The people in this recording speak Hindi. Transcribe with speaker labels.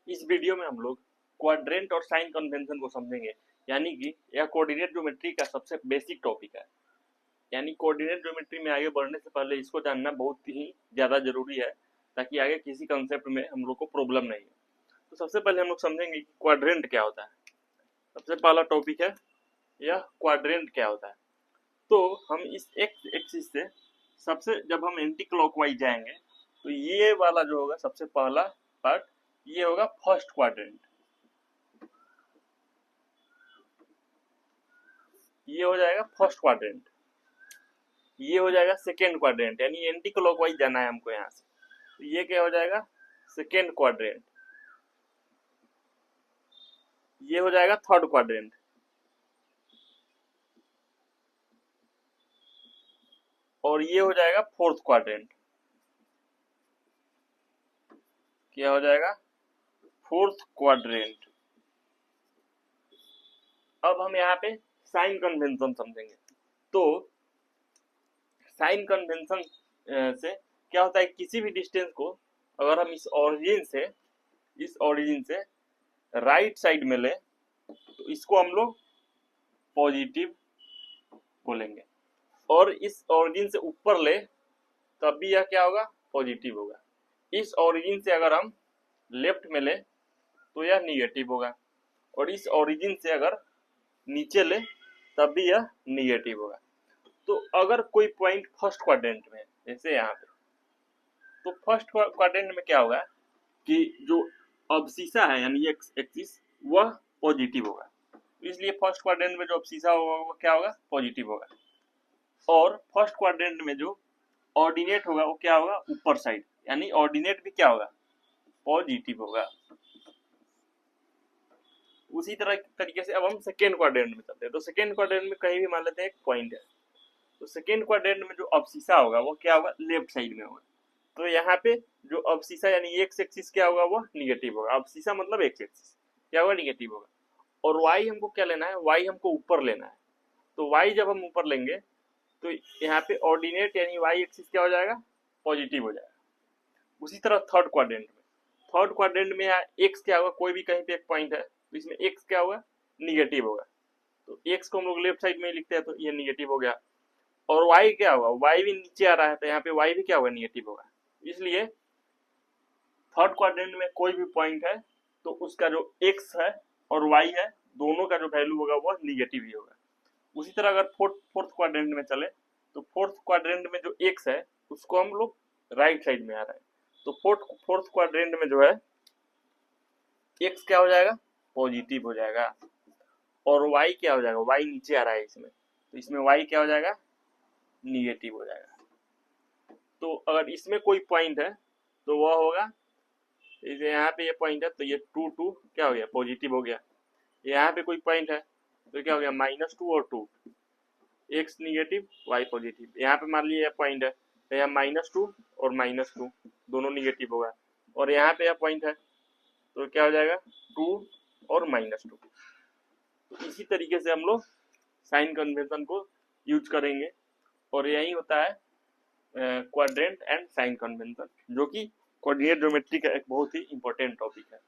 Speaker 1: इस वीडियो में हम लोग क्वाड्रेंट और साइन कन्वेंशन को समझेंगे, यानी कि यह कोऑर्डिनेट ज्योमेट्री का सबसे बेसिक टॉपिक है। यानी कोऑर्डिनेट ज्योमेट्री में आगे बढ़ने से पहले इसको जानना बहुत ही ज़्यादा जरूरी है, ताकि आगे किसी कंसेप्ट में हम लोग को प्रॉब्लम नहीं हो। तो सबसे पहले हम लोग समझेंगे कि क्वाड्रेंट क्या होता है। सबसे पहला टॉपिक है यह क्वाड्रेंट क्या होता है। तो हम इस एक्स एक्सिस से सबसे जब हम एंटी क्लॉकवाइज जाएंगे तो ये वाला जो होगा सबसे पहला पार्ट, ये होगा फर्स्ट क्वाड्रेंट। ये हो जाएगा फर्स्ट क्वाड्रेंट। ये हो जाएगा सेकेंड क्वाड्रेंट, यानी एंटी क्लॉकवाइज जाना है हमको यहाँ से, तो ये क्या हो जाएगा सेकेंड क्वाड्रेंट। ये हो जाएगा थर्ड क्वाड्रेंट। और ये हो जाएगा फोर्थ क्वाड्रेंट। क्या हो जाएगा फोर्थ क्वाड्रेंट। अब हम यहाँ पे साइन कन्वेंशन समझेंगे। तो साइन कन्वेंशन से क्या होता है, किसी भी डिस्टेंस को अगर हम इस ओरिजिन से राइट साइड में ले तो इसको हम लोग पॉजिटिव बोलेंगे, और इस ओरिजिन से ऊपर ले तब भी यह क्या होगा पॉजिटिव होगा। इस ओरिजिन से अगर हम लेफ्ट में ले तो यह निगेटिव होगा, और इस ओरिजिन से अगर नीचे ले तब भी यह निगेटिव होगा। तो अगर कोई पॉइंट फर्स्ट क्वाड्रेंट में, जैसे यहाँ पे, तो फर्स्ट क्वाड्रेंट में क्या होगा कि जो अब्सिसा है यानी एक्स एक्सिस वह पॉजिटिव होगा, इसलिए फर्स्ट क्वाड्रेंट में जो अब्सिसा होगा वो क्या होगा पॉजिटिव होगा। और फर्स्ट क्वाड्रेंट में जो ऑर्डिनेट होगा वो क्या होगा ऊपर साइड, यानी ऑर्डिनेट भी क्या होगा पॉजिटिव होगा। उसी तरह तरीके से अब हम सेकेंड क्वाड्रेंट में चलते हैं। तो सेकेंड क्वाड्रेंट में कहीं भी मान लेते हैं एक पॉइंट है, तो सेकेंड क्वाड्रेंट में जो अब्सिसा होगा वो क्या होगा लेफ्ट साइड में होगा। तो यहाँ पे जो अब्सिसा यानी एक्स एक्सिस क्या होगा वो निगेटिव होगा। अब्सिसा मतलब एक्स एक्सिस क्या होगा निगेटिव होगा। और वाई हमको क्या लेना है, वाई हमको ऊपर लेना है। तो वाई जब हम ऊपर लेंगे तो यहाँ पे ऑर्डिनेट यानी वाई एक्सिस क्या हो जाएगा पॉजिटिव हो जाएगा। उसी तरह थर्ड क्वाड्रेंट में यहाँ एक्स क्या होगा, कोई भी कहीं पे एक पॉइंट है तो इसमें एक्स क्या होगा निगेटिव होगा। तो एक्स को हम लोग लेफ्ट साइड में लिखते हैं तो ये निगेटिव हो गया। और वाई क्या होगा, वाई भी नीचे आ रहा है तो यहाँ पे वाई भी क्या होगा निगेटिव होगा। इसलिए थर्ड क्वाड्रेंट में कोई भी पॉइंट है तो उसका जो एक्स है और वाई है दोनों का जो वैल्यू होगा वो निगेटिव ही होगा। उसी तरह अगर फोर्थ क्वाड्रेंट में चले तो फोर्थ क्वाड्रेंट में जो एक्स है उसको हम लोग राइट साइड में आ रहा है, तो फोर्थ क्वाड्रेंट में जो है एक्स क्या हो जाएगा पॉजिटिव हो जाएगा। और वाई क्या हो जाएगा, वाई नीचे आ रहा है इसमें, तो इसमें वाई क्या हो जाएगा निगेटिव हो जाएगा। तो अगर इसमें कोई पॉइंट है तो वह होगा, जैसे यहाँ पे ये पॉइंट है तो ये 2 क्या हो गया पॉजिटिव हो गया। यहाँ पे कोई पॉइंट है तो क्या हो गया -2 और 2, एक्स निगेटिव वाई पॉजिटिव। यहाँ पे मान लीजिए पॉइंट है तो यहाँ -2 और -2 दोनों निगेटिव होगा। और यहाँ पे यह पॉइंट है तो क्या हो जाएगा 2 और -2। तो इसी तरीके से हम लोग साइन कन्वेंशन को यूज करेंगे, और यही होता है क्वाड्रेंट एंड साइन कन्वेंशन, जो कि कोऑर्डिनेट ज्योमेट्री का एक बहुत ही इंपॉर्टेंट टॉपिक है।